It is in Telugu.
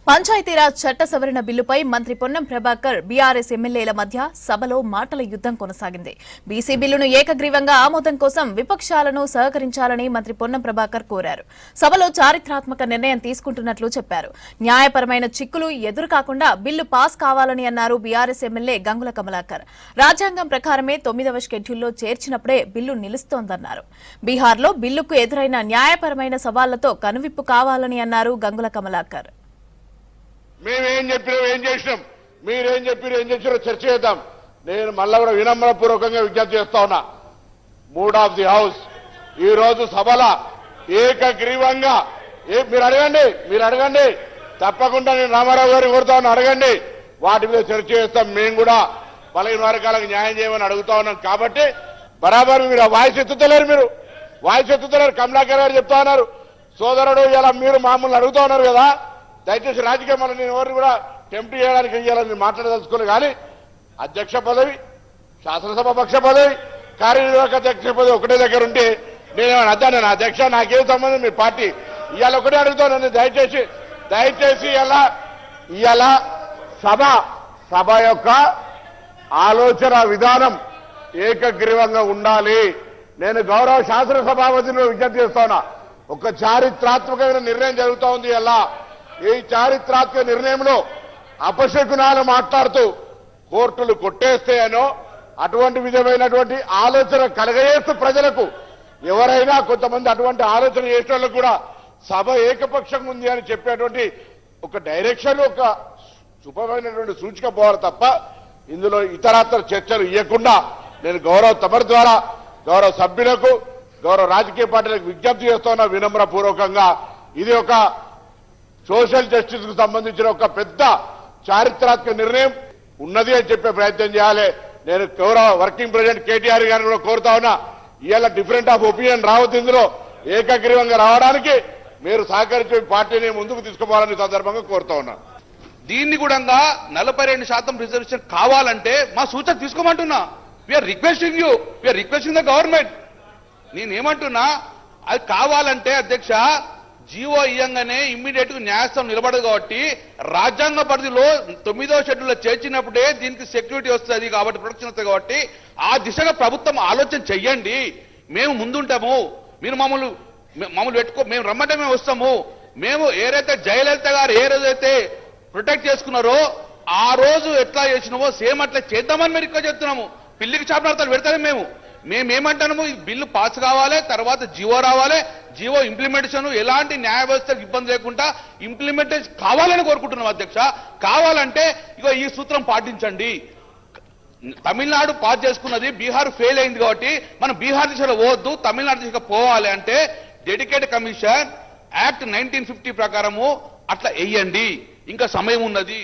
పంచాయతీరాజ్ చట్ట సవరణ బిల్లుపై మంత్రి పొన్నం ప్రభాకర్ బీఆర్ఎస్ ఎమ్మెల్యేల మధ్య సభలో మాటల యుద్ధం కొనసాగింది. బీసీ బిల్లును ఏకగ్రీవంగా ఆమోదం కోసం విపక్షాలను సహకరించాలని మంత్రి పొన్నం ప్రభాకర్ కోరారు. సభలో చారిత్రాత్మక నిర్ణయం తీసుకుంటున్నట్లు చెప్పారు. న్యాయపరమైన చిక్కులు ఎదురు కాకుండా బిల్లు పాస్ కావాలని అన్నారు బీఆర్ఎస్ ఎమ్మెల్యే గంగుల కమలాకర్. రాజ్యాంగం ప్రకారమే 9వ షెడ్యూల్లో చేర్చినప్పుడే బిల్లు నిలుస్తోందన్నారు. బీహార్లో బిల్లుకు ఎదురైన న్యాయపరమైన సవాళ్లతో కనువిప్పు కావాలని అన్నారు గంగుల కమలాకర్. మేమేం చెప్పినాం, ఏం చేసినాం, మీరేం చెప్పారు, ఏం చేసారో చర్చ చేద్దాం. నేను మళ్ళా కూడా వినమ్రపూర్వకంగా విజ్ఞప్తి చేస్తా ఉన్నా. మూడ్ ఆఫ్ ది హౌస్ ఈ రోజు సభల ఏకగ్రీవంగా మీరు అడగండి తప్పకుండా నేను రామారావు గారిని కోరుతా ఉన్నా, అడగండి. వాటి మీద చర్చ చేస్తాం. మేము కూడా బలహీన వర్గాలకు న్యాయం చేయమని అడుగుతా ఉన్నాం. కాబట్టి బరాబర్ మీరు వాయిస్ ఎత్తుతలేరు. కమలాకర్ గారు చెప్తా ఉన్నారు, సోదరుడు ఇలా మీరు మామూలు అడుగుతా ఉన్నారు కదా, దయచేసి రాజకీయం వల్ల నేను ఎవరిని కూడా టెంప్ట్ చేయడానికి ఇవ్వాలని మాట్లాడదలుచుకోను. కానీ అధ్యక్ష పదవి, శాసనసభ పక్ష పదవి, కార్యనిర్వాహక అధ్యక్ష పదవి ఒకటే దగ్గర ఉంటే నేనేమన్నా అద్దాను అధ్యక్ష, నాకేం సంబంధం, మీ పార్టీ ఇవాళ ఒకటే అడుగుతాను. దయచేసి ఇవాళ సభ యొక్క ఆలోచన విధానం ఏకగ్రీవంగా ఉండాలి. నేను గౌరవ శాసనసభాపతిని విజ్ఞప్తి చేస్తా ఉన్నా. ఒక చారిత్రాత్మకమైన నిర్ణయం జరుగుతూ ఉంది. ఇలా ఈ చారిత్రాత్మక నిర్ణయంలో అపశకునాలు మాట్లాడుతూ కోర్టులు కొట్టేస్తాయనో అటువంటి విధమైనటువంటి ఆలోచన కలగజేస్తూ ప్రజలకు ఎవరైనా కొంతమంది అటువంటి ఆలోచన చేసే వాళ్ళకు కూడా సభ ఏకపక్షంగా ఉంది అని చెప్పేటువంటి ఒక డైరెక్షన్, ఒక శుభమైనటువంటి సూచిక పోవాలి తప్ప ఇందులో ఇతరత్ర చర్చలు ఇవ్వకుండా నేను తమరి ద్వారా గౌరవ సభ్యులకు, గౌరవ రాజకీయ పార్టీలకు విజ్ఞప్తి చేస్తున్నా వినమ్రపూర్వకంగా. ఇది ఒక సోషల్ జస్టిస్ కు సంబంధించిన ఒక పెద్ద చారిత్రాత్మక నిర్ణయం ఉన్నది అని చెప్పే ప్రయత్నం చేయాలి. నేను గౌరవ వర్కింగ్ ప్రెసిడెంట్ కేటీఆర్ గారిని కూడా కోరుతా ఉన్నా, ఇవాళ డిఫరెంట్ ఆఫ్ ఒపీనియన్ రావద్దు, ఇందులో ఏకగ్రీవంగా రావడానికి మీరు సహకరించి పార్టీని ముందుకు తీసుకుపోవాలని సందర్భంగా కోరుతా ఉన్నా. దీన్ని కూడా 42% రిజర్వేషన్ కావాలంటే మా సూచన తీసుకోమంటున్నా. We are requesting the government. నేనేమంటున్నా, అది కావాలంటే అధ్యక్ష జీవో ఇయ్యంగానే ఇమ్మీడియట్ గా న్యాయస్థానం నిలబడదు. కాబట్టి రాజ్యాంగ పరిధిలో 9వ షెడ్యూల్లో చేర్చినప్పుడే దీనికి సెక్యూరిటీ వస్తుంది, కాబట్టి ప్రొటెక్షన్ వస్తుంది. కాబట్టి ఆ దిశగా ప్రభుత్వం ఆలోచన చెయ్యండి. మేము ముందుంటాము, మీరు మమ్మల్ని పెట్టుకో, మేము రమ్మంటే మేము వస్తాము. మేము ఏదైతే జయలలిత గారు ఏ రోజైతే ప్రొటెక్ట్ చేసుకున్నారో ఆ రోజు ఎట్లా చేసినామో సేమ్ అట్లా చేద్దామని మేము ఇక్కడ చెప్తున్నాము. పిల్లికి చాపనార్థాలు పెడతానే మేమేమంటాము, ఈ బిల్లు పాస్ కావాలి, తర్వాత జీవో రావాలి. జీవో ఇంప్లిమెంటేషన్ ఎలాంటి న్యాయ వ్యవస్థకు ఇబ్బంది లేకుండా ఇంప్లిమెంటేషన్ కావాలని కోరుకుంటున్నాం అధ్యక్ష. కావాలంటే ఇగో ఈ సూత్రం పాటించండి. తమిళనాడు పాస్ చేసుకున్నది, బీహార్ ఫెయిల్ అయింది. కాబట్టి మనం బీహార్ దిశలో పోవద్దు, తమిళనాడు దిశగా పోవాలి అంటే డెడికేటెడ్ కమిషన్ యాక్ట్ 1950 ప్రకారము అట్లా వేయండి. ఇంకా సమయం ఉన్నది.